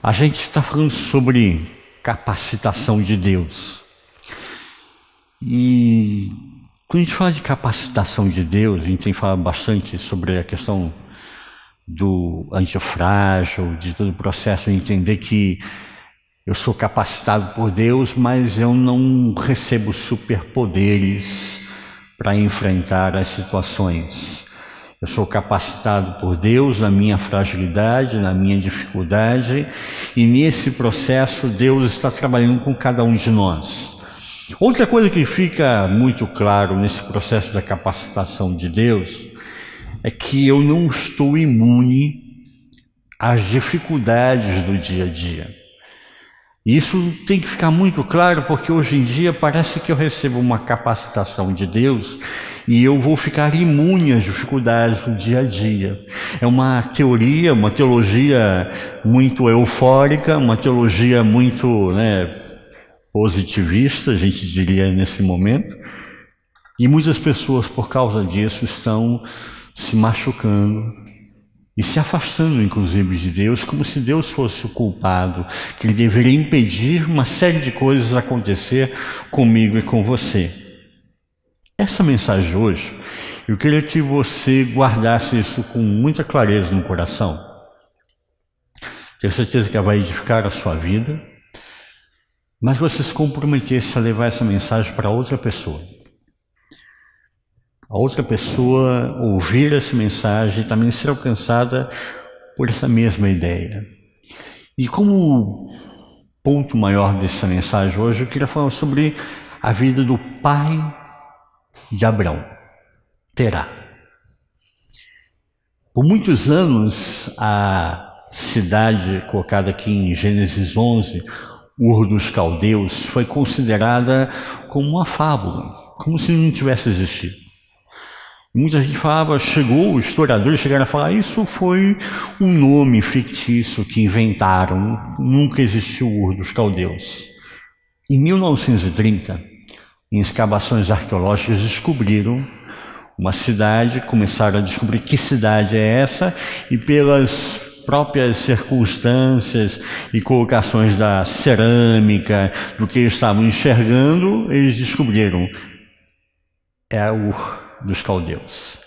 A gente está falando sobre capacitação de Deus. E quando a gente fala de capacitação de Deus, a gente tem falado bastante sobre a questão do antifrágil, de todo o processo de entender que eu sou capacitado por Deus, mas eu não recebo superpoderes para enfrentar as situações. Eu sou capacitado por Deus na minha fragilidade, na minha dificuldade, e nesse processo Deus está trabalhando com cada um de nós. Outra coisa que fica muito claro nesse processo da capacitação de Deus é que eu não estou imune às dificuldades do dia a dia. Isso tem que ficar muito claro, porque hoje em dia parece que eu recebo uma capacitação de Deus e eu vou ficar imune às dificuldades do dia a dia. É uma teoria, uma teologia muito eufórica, uma teologia muito positivista, a gente diria nesse momento. E muitas pessoas, por causa disso, estão se machucando e se afastando, inclusive, de Deus, como se Deus fosse o culpado, que Ele deveria impedir uma série de coisas acontecer comigo e com você. Essa mensagem de hoje, eu queria que você guardasse isso com muita clareza no coração. Tenho certeza que ela vai edificar a sua vida, mas você se comprometesse a levar essa mensagem para outra pessoa. A outra pessoa ouvir essa mensagem e também ser alcançada por essa mesma ideia. E como ponto maior dessa mensagem hoje, eu queria falar sobre a vida do pai de Abrão, Terá. Por muitos anos, a cidade colocada aqui em Gênesis 11, Ur dos Caldeus, foi considerada como uma fábula, como se não tivesse existido. Muita gente falava, os historiadores chegaram a falar, isso foi um nome fictício que inventaram, nunca existiu o Ur dos Caldeus. Em 1930, em escavações arqueológicas, descobriram uma cidade, começaram a descobrir que cidade é essa, e pelas próprias circunstâncias e colocações da cerâmica, do que eles estavam enxergando, eles descobriram, é a Ur dos Caldeus.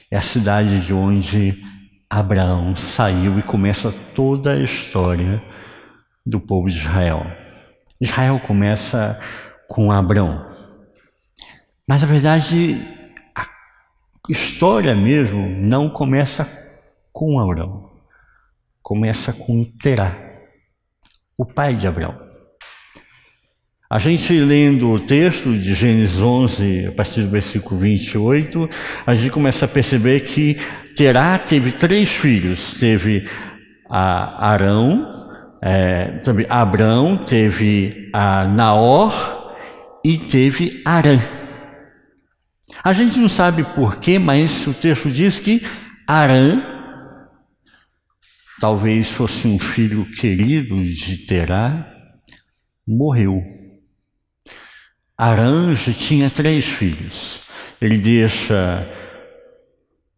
É a cidade de onde Abraão saiu e começa toda a história do povo de Israel. Israel começa com Abrão. Mas, na verdade, a história mesmo não começa com Abrão. Começa com Terá, o pai de Abrão. A gente lendo o texto de Gênesis 11, a partir do versículo 28, a gente começa a perceber que Terá teve 3 filhos. Teve Abrão, teve Naor e teve Harã. A gente não sabe porquê, mas o texto diz que Harã talvez fosse um filho querido de Terá, morreu. Harã já tinha 3 filhos. Ele deixa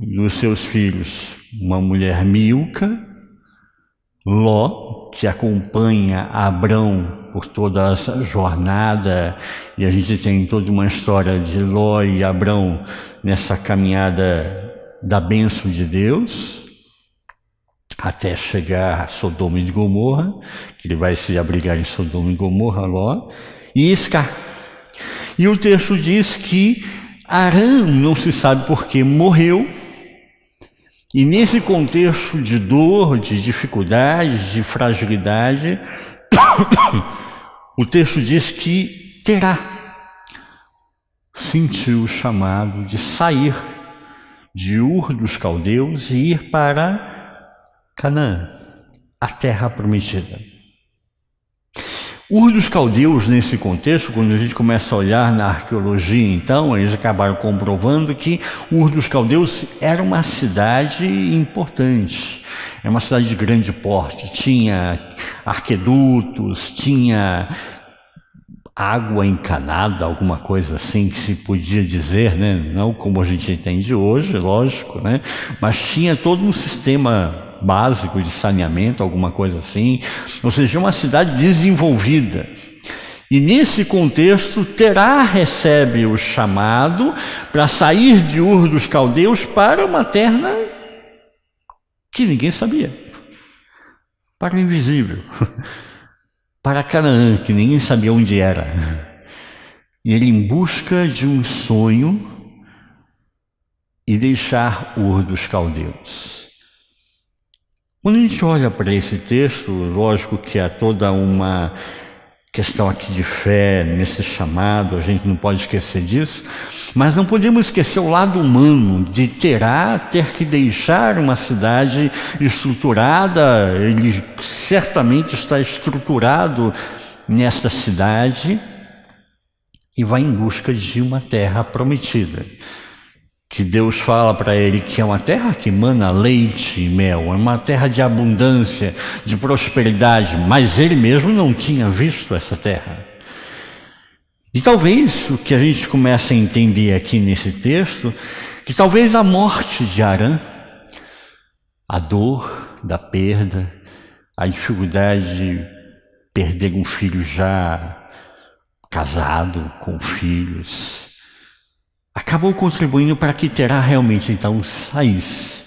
dos seus filhos uma mulher Milca, Ló, que acompanha Abrão por toda essa jornada, e a gente tem toda uma história de Ló e Abrão nessa caminhada da bênção de Deus, até chegar a Sodoma e Gomorra, que ele vai se abrigar em Sodoma e Gomorra, Ló, e Isca. E o texto diz que Harã, não se sabe por que, morreu. E nesse contexto de dor, de dificuldade, de fragilidade, o texto diz que Terá sentiu o chamado de sair de Ur dos Caldeus e ir para Canaã, a terra prometida. Ur dos Caldeus, nesse contexto, quando a gente começa a olhar na arqueologia, então, eles acabaram comprovando que Ur dos Caldeus era uma cidade importante, era uma cidade de grande porte, tinha arquedutos, tinha água encanada, alguma coisa assim que se podia dizer, né? Não como a gente entende hoje, lógico, né? Mas tinha todo um sistema básico de saneamento, alguma coisa assim, ou seja, uma cidade desenvolvida. E nesse contexto, Terá recebe o chamado para sair de Ur dos Caldeus para uma terra que ninguém sabia, para o invisível, para Canaã, que ninguém sabia onde era. E ele em busca de um sonho e deixar Ur dos Caldeus. Quando a gente olha para esse texto, lógico que há toda uma questão aqui de fé nesse chamado, a gente não pode esquecer disso, mas não podemos esquecer o lado humano de Terá ter que deixar uma cidade estruturada. Ele certamente está estruturado nesta cidade e vai em busca de uma terra prometida, que Deus fala para ele que é uma terra que emana leite e mel, é uma terra de abundância, de prosperidade, mas ele mesmo não tinha visto essa terra. E talvez o que a gente começa a entender aqui nesse texto, que talvez a morte de Arã, a dor da perda, a dificuldade de perder um filho já casado, com filhos, acabou contribuindo para que Terá realmente então saísse.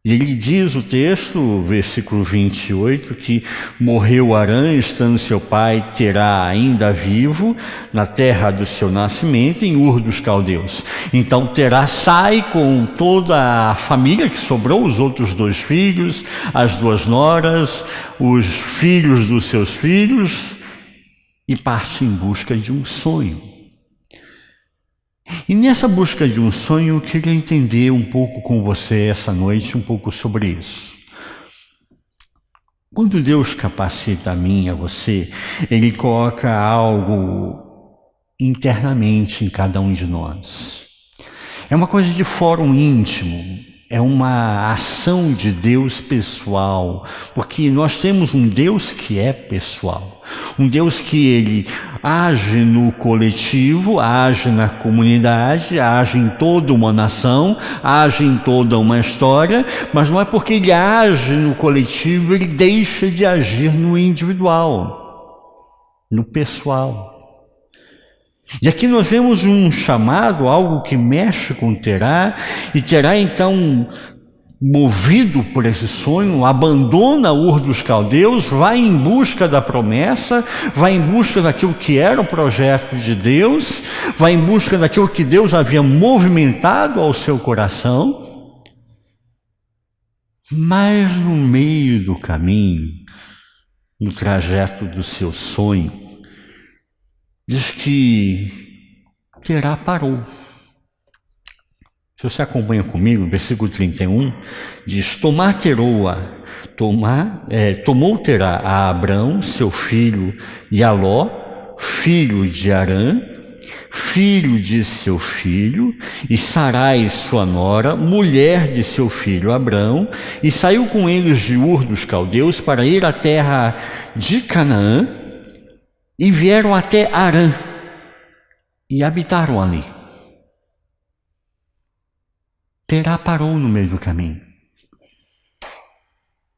E ele diz o texto, versículo 28, que morreu Arã, estando seu pai Terá ainda vivo, na terra do seu nascimento, em Ur dos Caldeus. Então Terá sai com toda a família que sobrou, os outros 2 filhos, as 2 noras, os filhos dos seus filhos, e parte em busca de um sonho. E nessa busca de um sonho, eu queria entender um pouco com você essa noite, um pouco sobre isso. Quando Deus capacita a mim e a você, Ele coloca algo internamente em cada um de nós. É uma coisa de fórum íntimo, é uma ação de Deus pessoal, porque nós temos um Deus que é pessoal, um Deus que Ele age no coletivo, age na comunidade, age em toda uma nação, age em toda uma história, mas não é porque Ele age no coletivo, Ele deixa de agir no individual, no pessoal. E aqui nós vemos um chamado, algo que mexe com Terá, e Terá então, movido por esse sonho, abandona Ur dos Caldeus, vai em busca da promessa, vai em busca daquilo que era o projeto de Deus, vai em busca daquilo que Deus havia movimentado ao seu coração. Mas no meio do caminho, no trajeto do seu sonho, diz que Terá parou. Se você acompanha comigo, versículo 31, diz: tomou Terá a Abrão, seu filho, e a Ló, filho de Arã, filho de seu filho, e Sarai, sua nora, mulher de seu filho Abrão, e saiu com eles de Ur dos Caldeus para ir à terra de Canaã, e vieram até Arã, e habitaram ali. Terá parou no meio do caminho.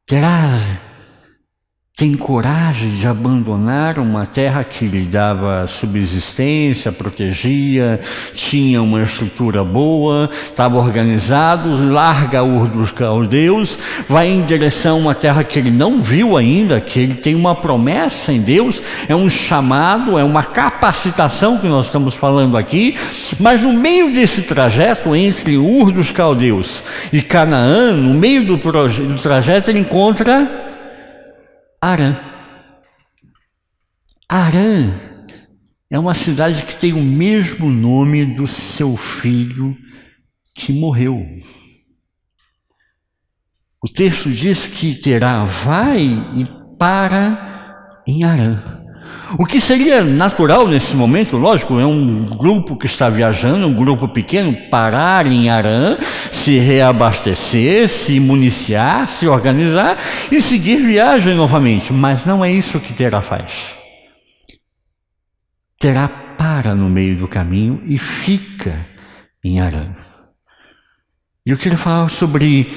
Terá tem coragem de abandonar uma terra que lhe dava subsistência, protegia, tinha uma estrutura boa, estava organizado, larga Ur dos Caldeus, vai em direção a uma terra que ele não viu ainda, que ele tem uma promessa em Deus, é um chamado, é uma capacitação que nós estamos falando aqui, mas no meio desse trajeto entre Ur dos Caldeus e Canaã, no meio do trajeto ele encontra Arã. Arã é uma cidade que tem o mesmo nome do seu filho que morreu. O texto diz que Terá vai e para em Arã. O que seria natural nesse momento, lógico, é um grupo que está viajando, um grupo pequeno, parar em Arã, se reabastecer, se municiar, se organizar e seguir viagem novamente. Mas não é isso que Terá faz. Terá para no meio do caminho e fica em Arã. E eu queria falar sobre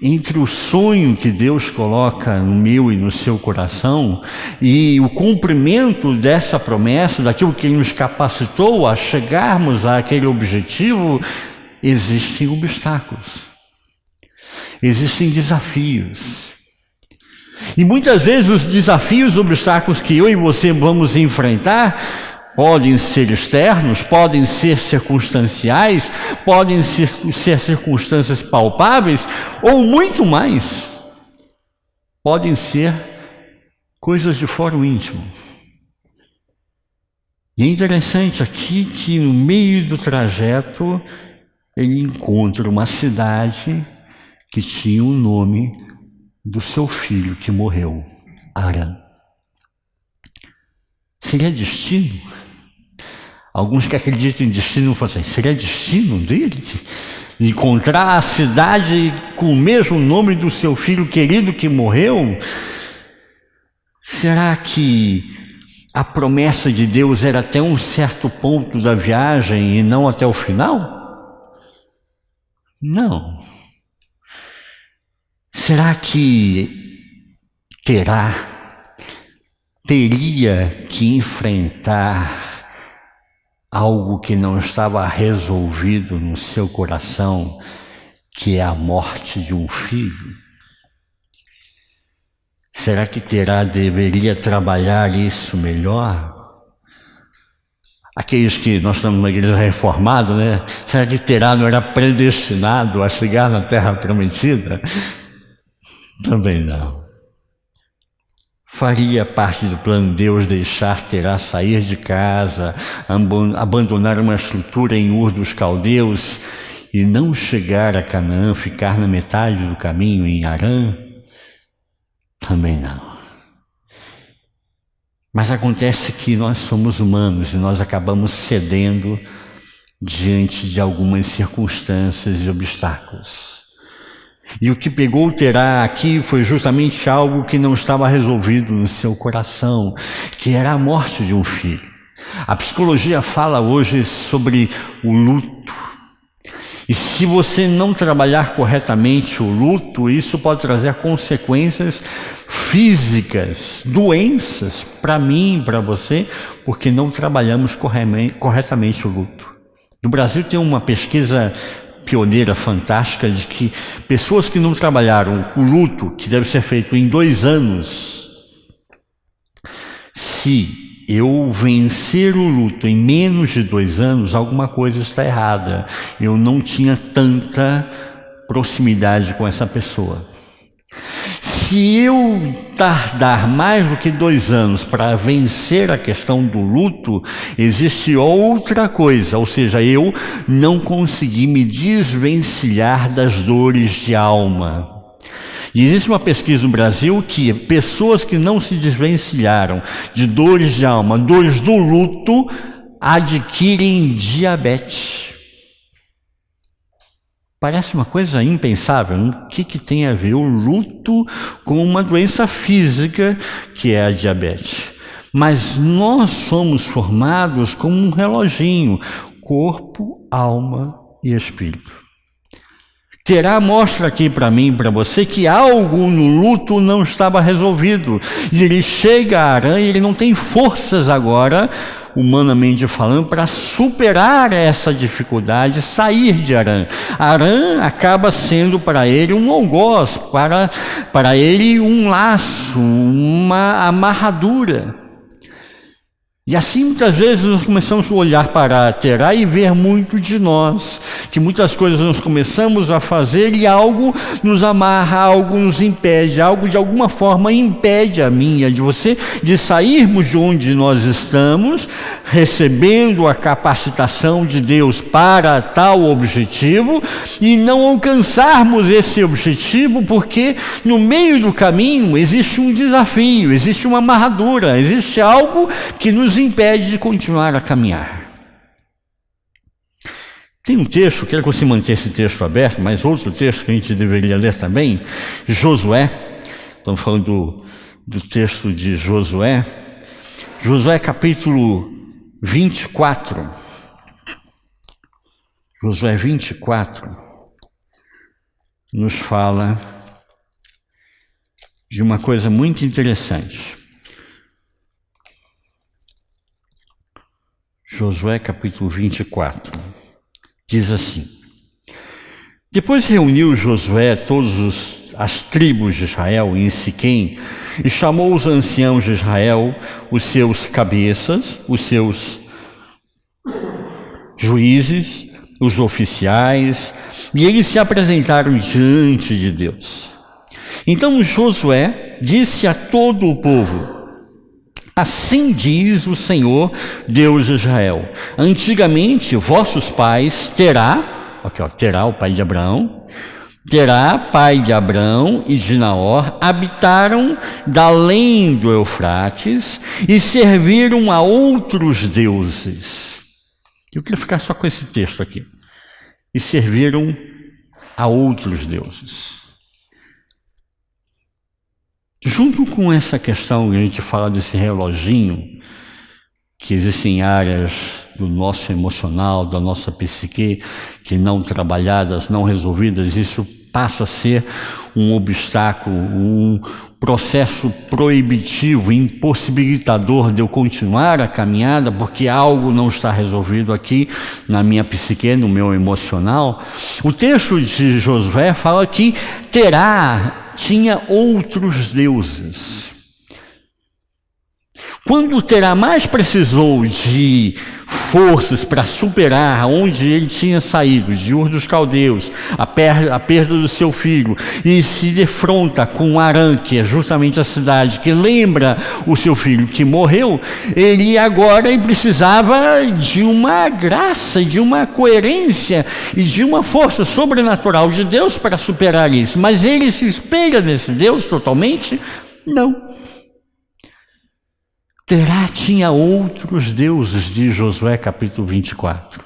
entre o sonho que Deus coloca no meu e no seu coração e o cumprimento dessa promessa, daquilo que Ele nos capacitou a chegarmos àquele objetivo, existem obstáculos, existem desafios. E muitas vezes os desafios, obstáculos que eu e você vamos enfrentar podem ser externos, podem ser circunstanciais, podem ser circunstâncias palpáveis, ou muito mais, podem ser coisas de fora íntimo. E é interessante aqui que no meio do trajeto ele encontra uma cidade que tinha o nome do seu filho que morreu, Harã. Seria destino? Alguns que acreditam em destino falam assim, seria destino dele? Encontrar a cidade com o mesmo nome do seu filho querido que morreu? Será que a promessa de Deus era até um certo ponto da viagem e não até o final? Não. Será que teria que enfrentar algo que não estava resolvido no seu coração, que é a morte de um filho? Será que deveria trabalhar isso melhor? Aqueles que nós estamos numa igreja reformada, né? Será que não era predestinado a chegar na terra prometida? Também não. Faria parte do plano de Deus deixar sair de casa, abandonar uma estrutura em Ur dos Caldeus e não chegar a Canaã, ficar na metade do caminho em Harã? Também não. Mas acontece que nós somos humanos e nós acabamos cedendo diante de algumas circunstâncias e obstáculos. E o que pegou Terá aqui foi justamente algo que não estava resolvido no seu coração, que era a morte de um filho. A psicologia fala hoje sobre o luto. E se você não trabalhar corretamente o luto, isso pode trazer consequências físicas, doenças para mim e para você, porque não trabalhamos corretamente o luto. No Brasil tem uma pesquisa pioneira, fantástica, de que pessoas que não trabalharam o luto, que deve ser feito em 2 anos, se eu vencer o luto em menos de 2 anos, alguma coisa está errada. Eu não tinha tanta proximidade com essa pessoa. Se eu tardar mais do que 2 anos para vencer a questão do luto, existe outra coisa, ou seja, eu não consegui me desvencilhar das dores de alma. E existe uma pesquisa no Brasil que pessoas que não se desvencilharam de dores de alma, dores do luto, adquirem diabetes. Parece uma coisa impensável. O que tem a ver o luto com uma doença física que é a diabetes? Mas nós somos formados como um reloginho, corpo, alma e espírito. Terá mostra aqui para mim e para você que algo no luto não estava resolvido. E ele chega a Harã e ele não tem forças agora, humanamente falando, para superar essa dificuldade, sair de Harã. Harã acaba sendo para ele um algoz, para ele um laço, uma amarradura. E assim muitas vezes nós começamos a olhar para Terá e ver muito de nós, que muitas coisas nós começamos a fazer e algo nos amarra, algo nos impede, algo de alguma forma impede a mim e a de você de sairmos de onde nós estamos, recebendo a capacitação de Deus para tal objetivo e não alcançarmos esse objetivo porque no meio do caminho existe um desafio, existe uma amarradura, existe algo que nos impede de continuar a caminhar. Tem um texto, quero que você mantenha esse texto aberto, mas outro texto que a gente deveria ler também, Josué. Estamos falando do texto de Josué. Josué capítulo 24. Josué 24. nos fala de uma coisa muito interessante. Josué capítulo 24 diz assim: Depois reuniu Josué todas as tribos de Israel em Siquém e chamou os anciãos de Israel, os seus cabeças, os seus juízes, os oficiais, e eles se apresentaram diante de Deus. Então Josué disse a todo o povo: Assim diz o Senhor, Deus de Israel: Antigamente vossos pais, Terá, o pai de Abraão, Terá, pai de Abrão e de Naor, habitaram da além do Eufrates e serviram a outros deuses. Eu queria ficar só com esse texto aqui. E serviram a outros deuses. Junto com essa questão que a gente fala desse reloginho, que existem áreas do nosso emocional, da nossa psique, que não trabalhadas, não resolvidas, isso passa a ser um obstáculo, um processo proibitivo, impossibilitador de eu continuar a caminhada, porque algo não está resolvido aqui na minha psique, no meu emocional. O texto de Josué fala que Terá tinha outros deuses. Quando Terá mais precisou de forças para superar onde ele tinha saído, de Ur dos Caldeus, a perda do seu filho, e se defronta com Arã, que é justamente a cidade que lembra o seu filho que morreu, ele agora precisava de uma graça, de uma coerência e de uma força sobrenatural de Deus para superar isso. Mas ele se espelha nesse Deus totalmente? Não. Terá tinha outros deuses, diz Josué capítulo 24.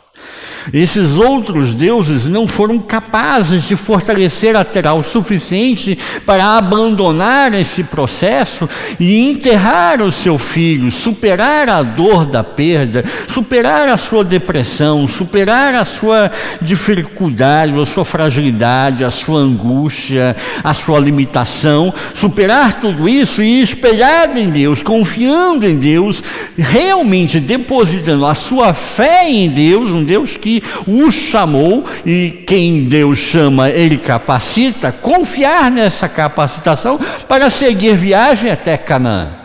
Esses outros deuses não foram capazes de fortalecer a Terá o suficiente para abandonar esse processo e enterrar o seu filho, superar a dor da perda, superar a sua depressão, superar a sua dificuldade, a sua fragilidade, a sua angústia, a sua limitação, superar tudo isso e espelhado em Deus, confiando em Deus, realmente depositando a sua fé em Deus, um Deus que o chamou, e quem Deus chama, ele capacita, confiar nessa capacitação para seguir viagem até Canaã.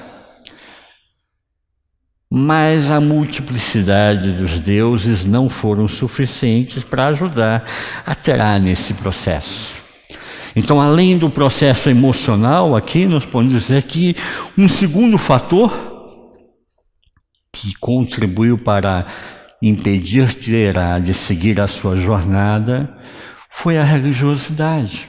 Mas a multiplicidade dos deuses não foram suficientes para ajudar a Terá nesse processo. Então, além do processo emocional, aqui nós podemos dizer que um segundo fator que contribuiu para impedir Terá de seguir a sua jornada foi a religiosidade.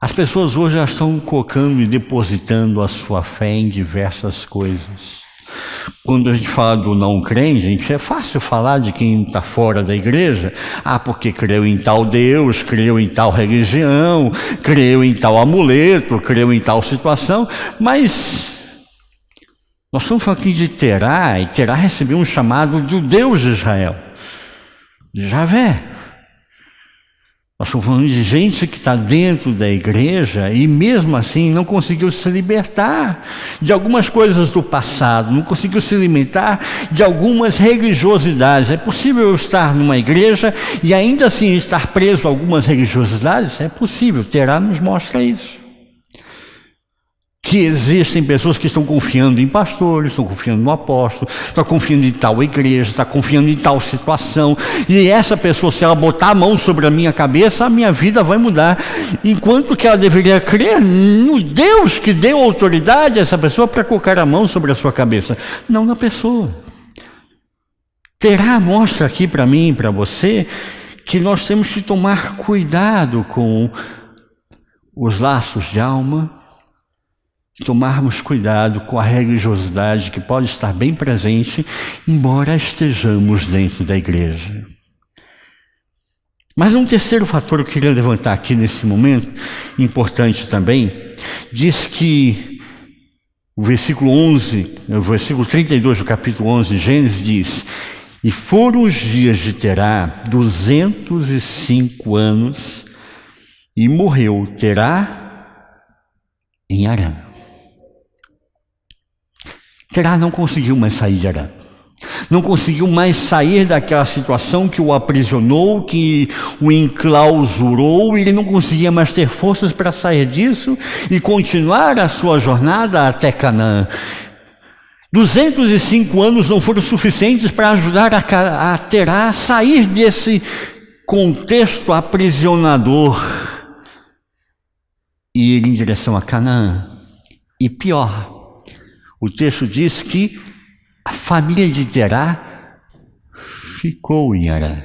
As pessoas hoje já estão colocando e depositando a sua fé em diversas coisas. Quando a gente fala do não crente, gente, é fácil falar de quem está fora da igreja. Porque creu em tal Deus, creu em tal religião, creu em tal amuleto, creu em tal situação, mas nós estamos falando aqui de Terá, e Terá recebeu um chamado do Deus de Israel, de Javé. Nós estamos falando de gente que está dentro da igreja e mesmo assim não conseguiu se libertar de algumas coisas do passado, não conseguiu se alimentar de algumas religiosidades. É possível eu estar numa igreja e ainda assim estar preso a algumas religiosidades? É possível, Terá nos mostra isso. Que existem pessoas que estão confiando em pastores, estão confiando no apóstolo, estão confiando em tal igreja, estão confiando em tal situação, e essa pessoa, se ela botar a mão sobre a minha cabeça, a minha vida vai mudar, enquanto que ela deveria crer no Deus que deu autoridade a essa pessoa para colocar a mão sobre a sua cabeça, não na pessoa. Terá mostra aqui para mim e para você que nós temos que tomar cuidado com os laços de alma, tomarmos cuidado com a religiosidade que pode estar bem presente, embora estejamos dentro da igreja. Mas um terceiro fator que eu queria levantar aqui nesse momento, importante também, diz que o versículo 32 do capítulo 11 de Gênesis diz: E foram os dias de Terá 205 anos, e morreu Terá em Harã. Terá não conseguiu mais sair de Harã. Não conseguiu mais sair daquela situação que o aprisionou, que o enclausurou. Ele não conseguia mais ter forças para sair disso e continuar a sua jornada até Canaã. 205 anos não foram suficientes para ajudar a Terá a sair desse contexto aprisionador e ir em direção a Canaã. E pior, o texto diz que a família de Terá ficou em Harã.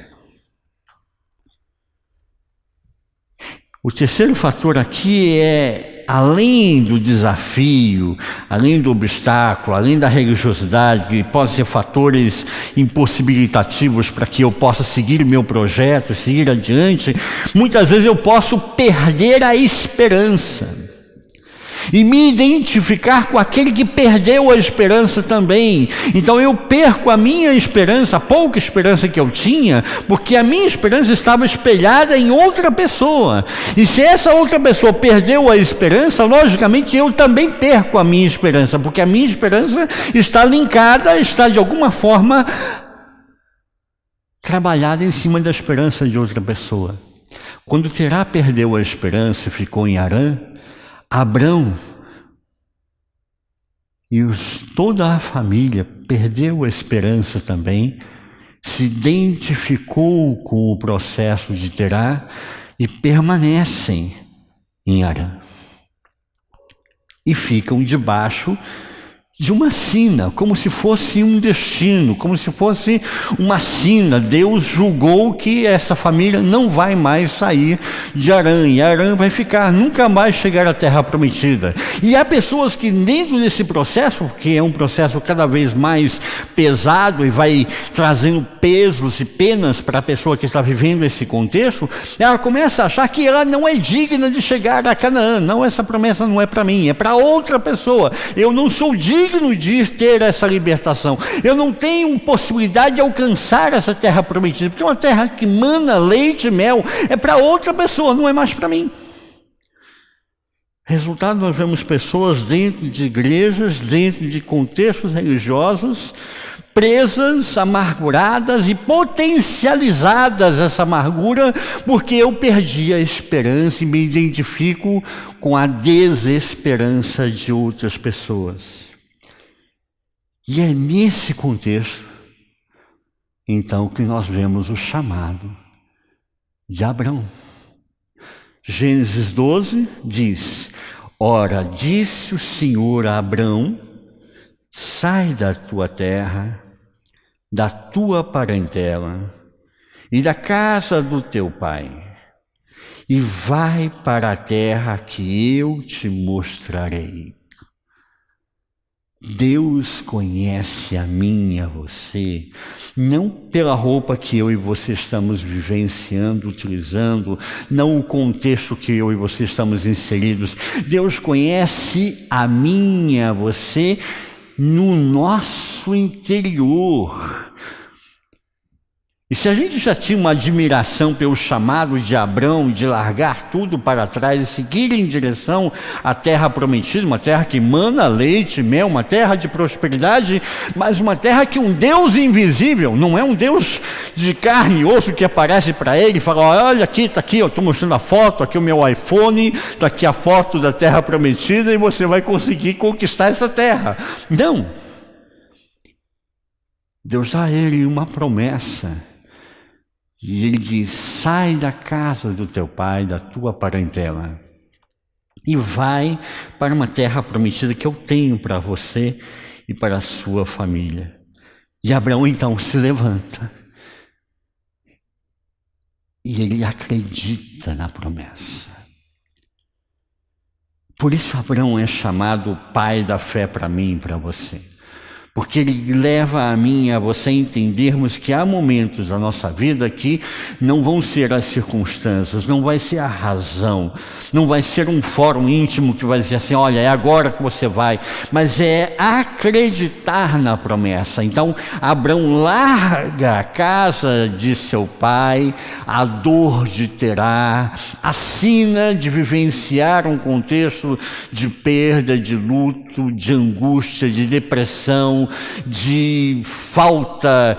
O terceiro fator aqui é, além do desafio, além do obstáculo, além da religiosidade, que podem ser fatores impossibilitativos para que eu possa seguir o meu projeto, seguir adiante, muitas vezes eu posso perder a esperança e me identificar com aquele que perdeu a esperança também. Então eu perco a minha esperança, a pouca esperança que eu tinha, porque a minha esperança estava espelhada em outra pessoa. E se essa outra pessoa perdeu a esperança, logicamente eu também perco a minha esperança, porque a minha esperança está linkada, está de alguma forma trabalhada em cima da esperança de outra pessoa. Quando Terá perdeu a esperança e ficou em Harã, Abrão e toda a família perdeu a esperança também, se identificou com o processo de Terá e permanecem em Harã. E ficam debaixo de uma sina, como se fosse um destino, como se fosse uma sina. Deus julgou que essa família não vai mais sair de Harã, e Harã vai ficar, nunca mais chegar à terra prometida. E há pessoas que dentro desse processo, que é um processo cada vez mais pesado e vai trazendo pesos e penas para a pessoa que está vivendo esse contexto, ela começa a achar que ela não é digna de chegar a Canaã. Não, essa promessa não é para mim, é para outra pessoa. Eu não sou digno de ter essa libertação. Eu não tenho possibilidade de alcançar essa terra prometida, porque é uma terra que mana leite e mel, é para outra pessoa, não é mais para mim. Resultado, nós vemos pessoas dentro de igrejas, dentro de contextos religiosos, presas, amarguradas e potencializadas essa amargura, porque eu perdi a esperança e me identifico com a desesperança de outras pessoas. E é nesse contexto, então, que nós vemos o chamado de Abrão. Gênesis 12 diz: ora, disse o Senhor a Abrão, sai da tua terra, da tua parentela e da casa do teu pai, e vai para a terra que eu te mostrarei. Deus conhece a mim e a você, não pela roupa que eu e você estamos vivenciando, utilizando, não o contexto que eu e você estamos inseridos. Deus conhece a mim e a você no nosso interior. E se a gente já tinha uma admiração pelo chamado de Abrão, de largar tudo para trás e seguir em direção à terra prometida, uma terra que mana leite e mel, uma terra de prosperidade, mas uma terra que um Deus invisível, não é um Deus de carne e osso que aparece para ele e fala: olha aqui, está aqui, eu estou mostrando a foto, aqui o meu iPhone, está aqui a foto da terra prometida e você vai conseguir conquistar essa terra. Não. Deus dá a ele uma promessa. E ele diz: sai da casa do teu pai, da tua parentela, e vai para uma terra prometida que eu tenho para você e para a sua família. E Abraão então se levanta e ele acredita na promessa. Por isso Abraão é chamado pai da fé para mim e para você. porque ele leva a mim e a você a entendermos que há momentos da nossa vida que não vão ser as circunstâncias, não vai ser a razão, não vai ser um fórum íntimo que vai dizer assim, olha, é agora que você vai, mas é acreditar na promessa. Então, Abraão larga a casa de seu pai, a dor de Terá, a sina de vivenciar um contexto de perda, de luto, de angústia, de depressão, de falta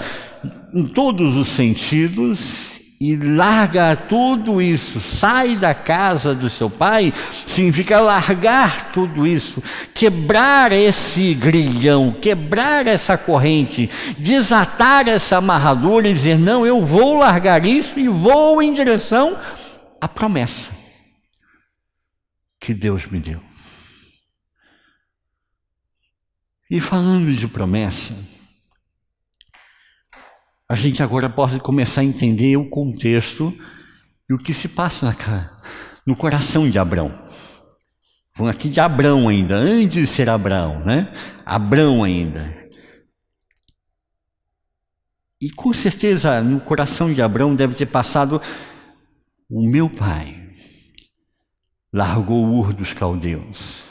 em todos os sentidos, e larga tudo isso, sai da casa do seu pai, significa largar tudo isso, quebrar esse grilhão, quebrar essa corrente, desatar essa amarradura e dizer, não, eu vou largar isso e vou em direção à promessa que Deus me deu. E falando de promessa, a gente agora pode começar a entender o contexto e o que se passa no coração de Abrão. Vamos aqui de Abrão ainda, antes de ser Abraão, né? Abrão ainda. E com certeza no coração de Abrão deve ter passado, o meu pai largou Ur dos Caldeus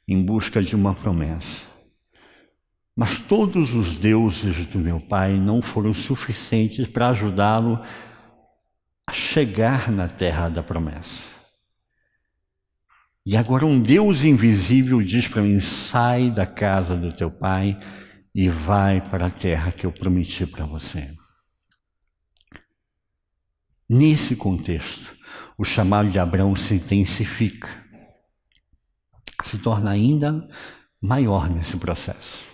em busca de uma promessa. Mas todos os deuses do meu pai não foram suficientes para ajudá-lo a chegar na terra da promessa. E agora um Deus invisível diz para mim, sai da casa do teu pai e vai para a terra que eu prometi para você. Nesse contexto, o chamado de Abraão se intensifica, se torna ainda maior nesse processo.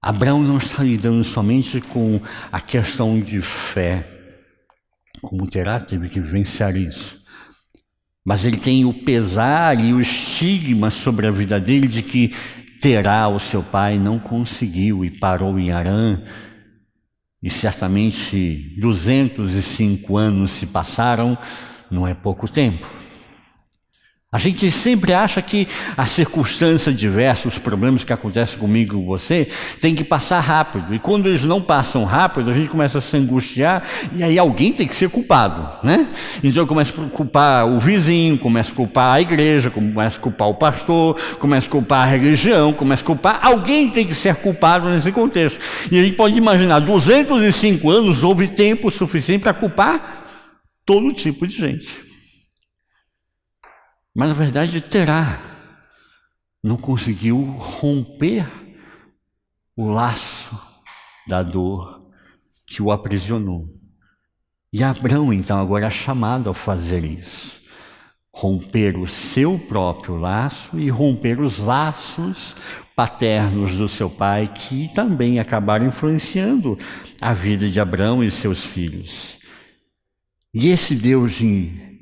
Abraão não está lidando somente com a questão de fé, como Terá teve que vivenciar isso, mas ele tem o pesar e o estigma sobre a vida dele de que Terá, o seu pai, não conseguiu e parou em Harã, e certamente 205 anos se passaram, não é pouco tempo. A gente sempre acha que a circunstância diversa, os problemas que acontecem comigo e com você, tem que passar rápido. E quando eles não passam rápido, a gente começa a se angustiar e aí alguém tem que ser culpado, né? Então eu começo a culpar o vizinho, começo a culpar a igreja, começo a culpar o pastor, começo a culpar a religião, começo a culpar... Alguém tem que ser culpado nesse contexto. E a gente pode imaginar, 205 anos houve tempo suficiente para culpar todo tipo de gente. Mas na verdade Terá não conseguiu romper o laço da dor que o aprisionou. E Abrão então agora é chamado a fazer isso. Romper o seu próprio laço e romper os laços paternos do seu pai, que também acabaram influenciando a vida de Abrão e seus filhos. E esse Deus de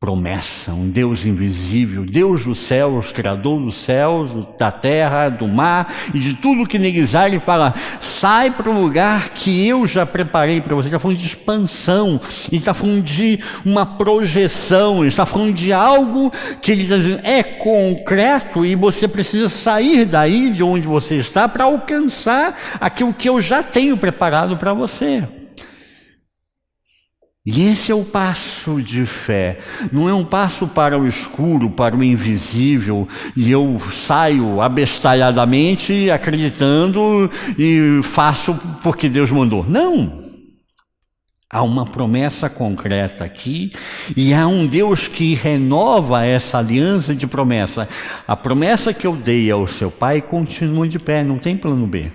promessa, um Deus invisível, Deus dos céus, Criador dos céus, da terra, do mar e de tudo que neles há, ele fala, sai para um lugar que eu já preparei para você. Ele está falando de expansão, ele está falando de uma projeção, ele está falando de algo que ele está dizendo, é concreto e você precisa sair daí de onde você está para alcançar aquilo que eu já tenho preparado para você. E esse é o passo de fé, não é um passo para o escuro, para o invisível, e eu saio abestalhadamente acreditando e faço porque Deus mandou. Não! Há uma promessa concreta aqui, e há um Deus que renova essa aliança de promessa. A promessa que eu dei ao seu pai continua de pé, não tem plano B.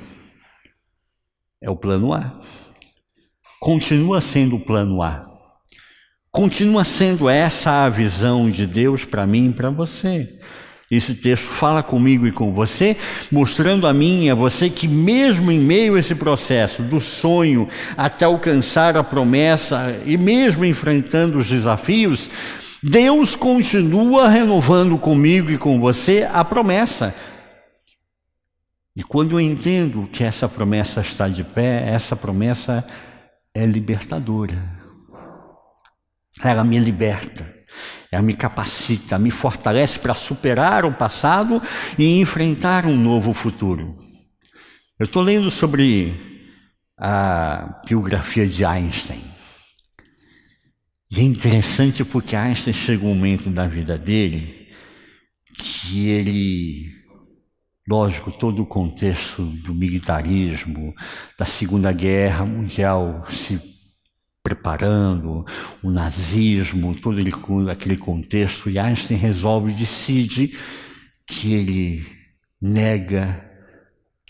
É o plano A. Continua sendo o plano A. Continua sendo essa a visão de Deus para mim e para você. Esse texto fala comigo e com você, mostrando a mim e a você que mesmo em meio a esse processo do sonho até alcançar a promessa e mesmo enfrentando os desafios, Deus continua renovando comigo e com você a promessa. E quando eu entendo que essa promessa está de pé, essa promessa é libertadora. Ela me liberta, ela me capacita, me fortalece para superar o passado e enfrentar um novo futuro. Eu estou lendo sobre a biografia de Einstein. E é interessante porque Einstein chega um momento da vida dele que ele, lógico, todo o contexto do militarismo, da Segunda Guerra Mundial se preparando, o nazismo, todo aquele contexto, e Einstein resolve, decide que ele nega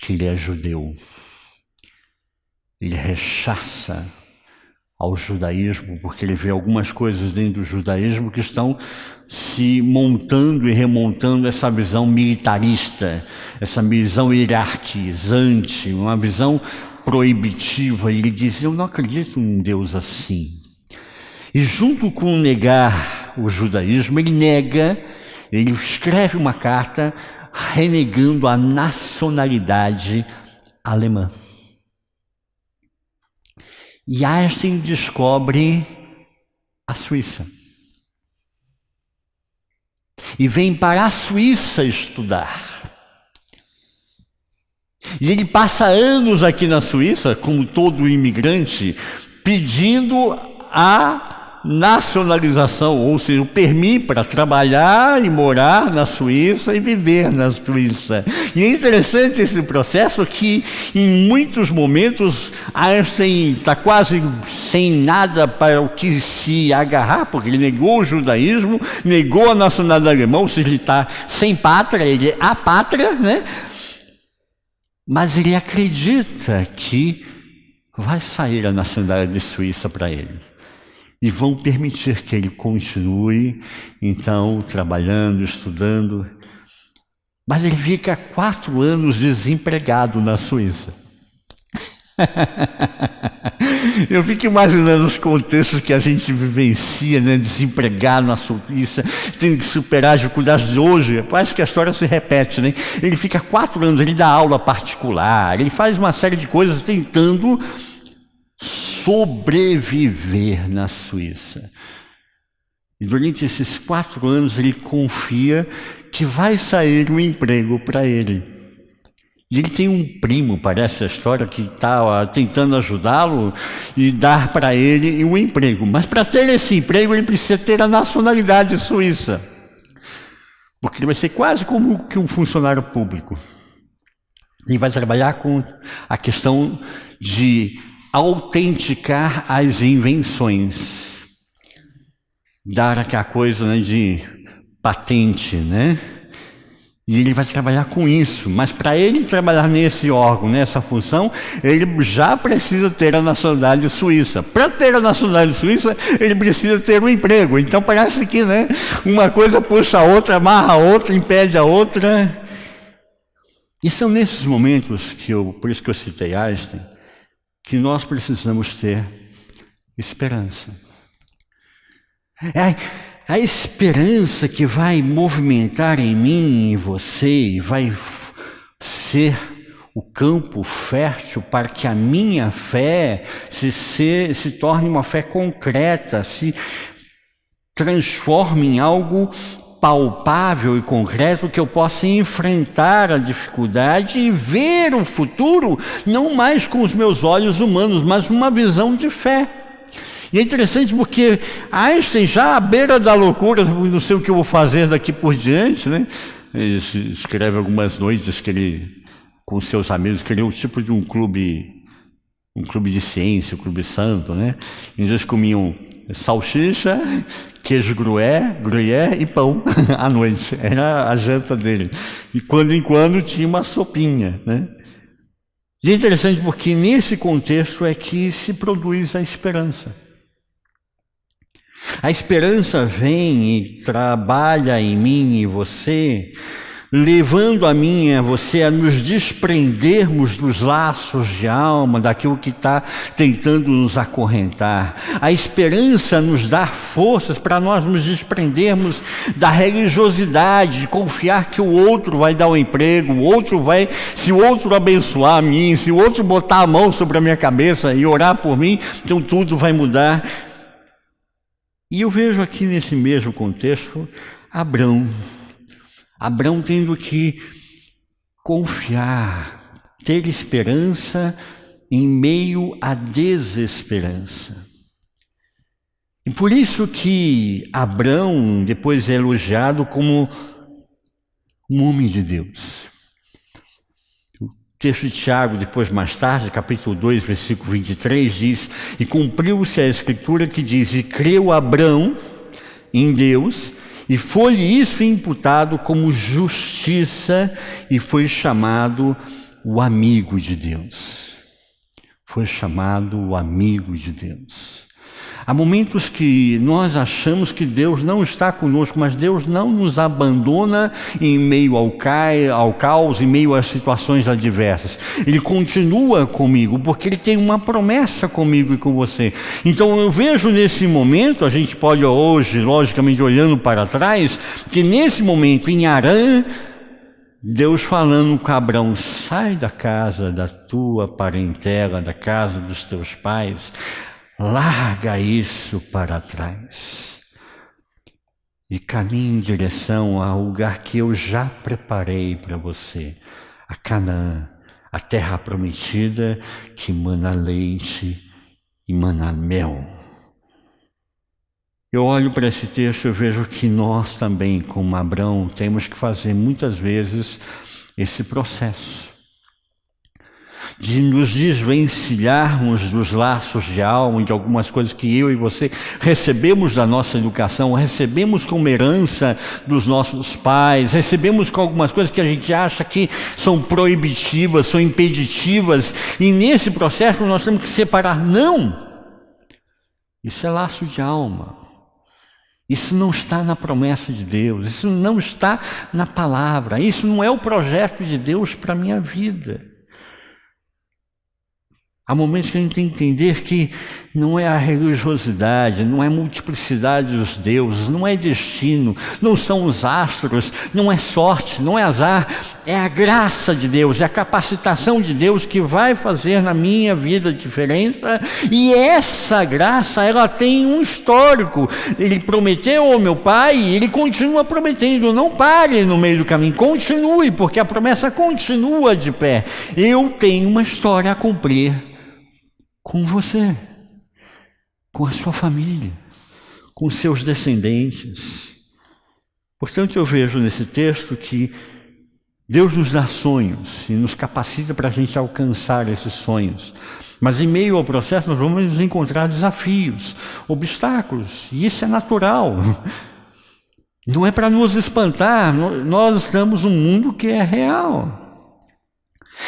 que ele é judeu. Ele rechaça ao judaísmo, porque ele vê algumas coisas dentro do judaísmo que estão se montando e remontando essa visão militarista, essa visão hierarquizante, uma visão proibitiva. E ele diz: eu não acredito em Deus assim. E junto com negar o judaísmo, ele escreve uma carta renegando a nacionalidade alemã. E Einstein descobre a Suíça. E vem para a Suíça estudar. E ele passa anos aqui na Suíça, como todo imigrante, pedindo a nacionalização, ou seja, o permisso para trabalhar e morar na Suíça e viver na Suíça. E é interessante esse processo que, em muitos momentos, Einstein está quase sem nada para o que se agarrar, porque ele negou o judaísmo, negou a nacionalidade alemã, ou seja, ele está sem pátria, ele é apátria, né? Mas ele acredita que vai sair a nacionalidade de Suíça para ele. E vão permitir que ele continue, então, trabalhando, estudando. Mas ele fica 4 anos desempregado na Suíça. Eu fico imaginando os contextos que a gente vivencia, né? Desempregado na Suíça, tendo que superar as dificuldades de hoje. Parece que a história se repete, né? Ele fica 4 anos, ele dá aula particular, ele faz uma série de coisas tentando sobreviver na Suíça. E durante esses 4 anos ele confia que vai sair um emprego para ele. E ele tem um primo, parece a história, que está tentando ajudá-lo e dar para ele um emprego. Mas para ter esse emprego ele precisa ter a nacionalidade suíça. Porque ele vai ser quase como que um funcionário público. Ele vai trabalhar com a questão de autenticar as invenções, dar aquela coisa, né, de patente, né? E ele vai trabalhar com isso, mas para ele trabalhar nesse órgão, nessa função, ele já precisa ter a nacionalidade suíça. Para ter a nacionalidade suíça, ele precisa ter um emprego. Então parece que, né, uma coisa puxa a outra, amarra a outra, impede a outra. E são nesses momentos por isso que eu citei Einstein, que nós precisamos ter esperança. É a esperança que vai movimentar em mim e você, e vai ser o campo fértil para que a minha fé se torne uma fé concreta, se transforme em algo palpável e concreto, que eu possa enfrentar a dificuldade e ver o futuro, não mais com os meus olhos humanos, mas uma visão de fé. E é interessante porque Einstein, já à beira da loucura, não sei o que eu vou fazer daqui por diante, né? Ele escreve algumas noites que ele, com seus amigos, criou um tipo de um clube de ciência, um clube santo, né? E eles comiam salsicha, queijo gruyère e pão à noite. Era a janta dele. E quando em quando tinha uma sopinha, né? E é interessante porque nesse contexto é que se produz a esperança. A esperança vem e trabalha em mim e você, levando a mim e a você a nos desprendermos dos laços de alma, daquilo que está tentando nos acorrentar. A esperança nos dá forças para nós nos desprendermos da religiosidade, de confiar que o outro vai dar um emprego, se o outro abençoar a mim, se o outro botar a mão sobre a minha cabeça e orar por mim, então tudo vai mudar. E eu vejo aqui nesse mesmo contexto Abrão tendo que confiar ter esperança em meio à desesperança. E por isso que Abrão depois é elogiado como um homem de Deus. O texto de Tiago, depois mais tarde, capítulo 2, versículo 23, diz: e cumpriu-se a escritura que diz: e creu Abrão em Deus, e foi-lhe isso imputado como justiça, e foi chamado o amigo de Deus. Foi chamado o amigo de Deus. Há momentos que nós achamos que Deus não está conosco, mas Deus não nos abandona em meio ao caos, em meio às situações adversas. Ele continua comigo, porque Ele tem uma promessa comigo e com você. Então eu vejo nesse momento, a gente pode hoje, logicamente olhando para trás, que nesse momento em Harã, Deus falando com Abrão: sai da casa da tua parentela, da casa dos teus pais, larga isso para trás e caminhe em direção ao lugar que eu já preparei para você, a Canaã, a terra prometida que mana leite e mana mel. Eu olho para esse texto e vejo que nós também, como Abrão, temos que fazer muitas vezes esse processo de nos desvencilharmos dos laços de alma, de algumas coisas que eu e você recebemos da nossa educação, recebemos como herança dos nossos pais, recebemos com algumas coisas que a gente acha que são proibitivas, são impeditivas, e nesse processo nós temos que separar. Não! Isso é laço de alma. Isso não está na promessa de Deus, isso não está na palavra, isso não é o projeto de Deus para a minha vida. Há momentos que a gente tem que entender que não é a religiosidade, não é a multiplicidade dos deuses, não é destino, não são os astros, não é sorte, não é azar, é a graça de Deus, é a capacitação de Deus que vai fazer na minha vida diferença. E essa graça, ela tem um histórico. Ele prometeu ao meu pai e ele continua prometendo. Não pare no meio do caminho, continue, porque a promessa continua de pé. Eu tenho uma história a cumprir com você, com a sua família, com os seus descendentes. Portanto, eu vejo nesse texto que Deus nos dá sonhos e nos capacita para a gente alcançar esses sonhos. Mas em meio ao processo nós vamos encontrar desafios, obstáculos, e isso é natural. Não é para nos espantar, nós estamos num mundo que é real.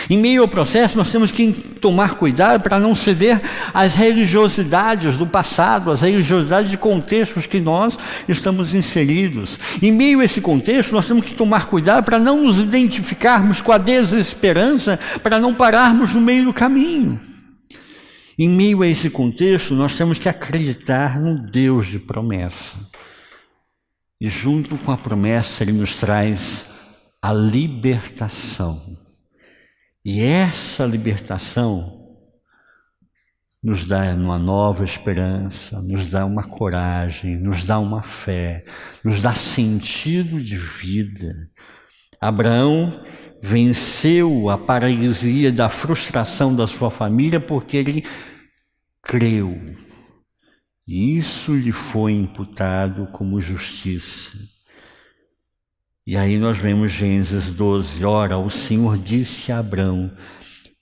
Em meio ao processo, nós temos que tomar cuidado para não ceder às religiosidades do passado, às religiosidades de contextos que nós estamos inseridos. Em meio a esse contexto, nós temos que tomar cuidado para não nos identificarmos com a desesperança, para não pararmos no meio do caminho. Em meio a esse contexto, nós temos que acreditar no Deus de promessa. E junto com a promessa, Ele nos traz a libertação. E essa libertação nos dá uma nova esperança, nos dá uma coragem, nos dá uma fé, nos dá sentido de vida. Abraão venceu a paralisia da frustração da sua família porque ele creu. E isso lhe foi imputado como justiça. E aí nós vemos Gênesis 12, ora, o Senhor disse a Abrão: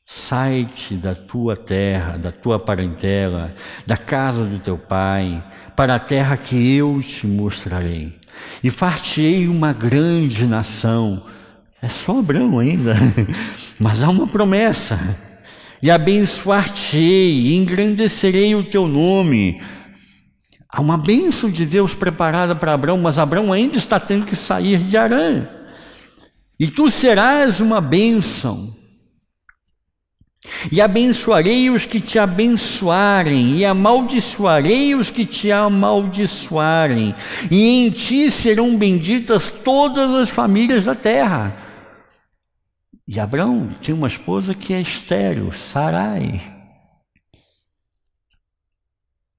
sai-te da tua terra, da tua parentela, da casa do teu pai, para a terra que eu te mostrarei. E far-te-ei uma grande nação. É só Abrão ainda, mas há uma promessa. E abençoar-te-ei, e engrandecerei o teu nome. Há uma bênção de Deus preparada para Abrão, mas Abrão ainda está tendo que sair de Harã. E tu serás uma bênção. E abençoarei os que te abençoarem, e amaldiçoarei os que te amaldiçoarem. E em ti serão benditas todas as famílias da terra. E Abrão tinha uma esposa que é estéril, Sarai.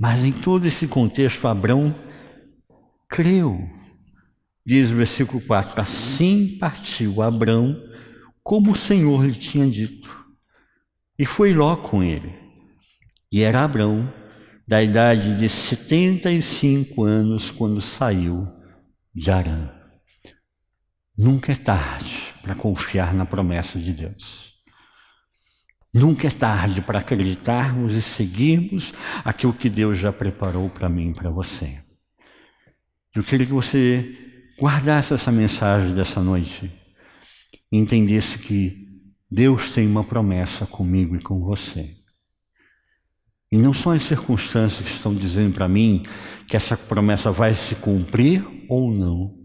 Mas em todo esse contexto, Abrão creu. Diz o versículo 4, assim partiu Abrão, como o Senhor lhe tinha dito. E foi Ló com ele. E era Abrão, da idade de 75 anos, quando saiu de Harã. Nunca é tarde para confiar na promessa de Deus. Nunca é tarde para acreditarmos e seguirmos aquilo que Deus já preparou para mim e para você. Eu queria que você guardasse essa mensagem dessa noite e entendesse que Deus tem uma promessa comigo e com você. E não são as circunstâncias que estão dizendo para mim que essa promessa vai se cumprir ou não.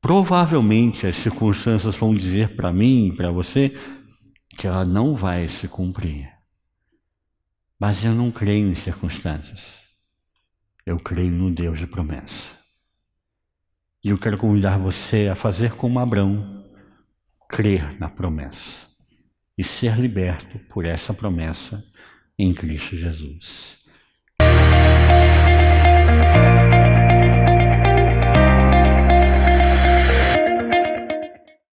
Provavelmente as circunstâncias vão dizer para mim e para você que ela não vai se cumprir. Mas eu não creio em circunstâncias. Eu creio no Deus de promessa. E eu quero convidar você a fazer como Abrão, crer na promessa e ser liberto por essa promessa em Cristo Jesus.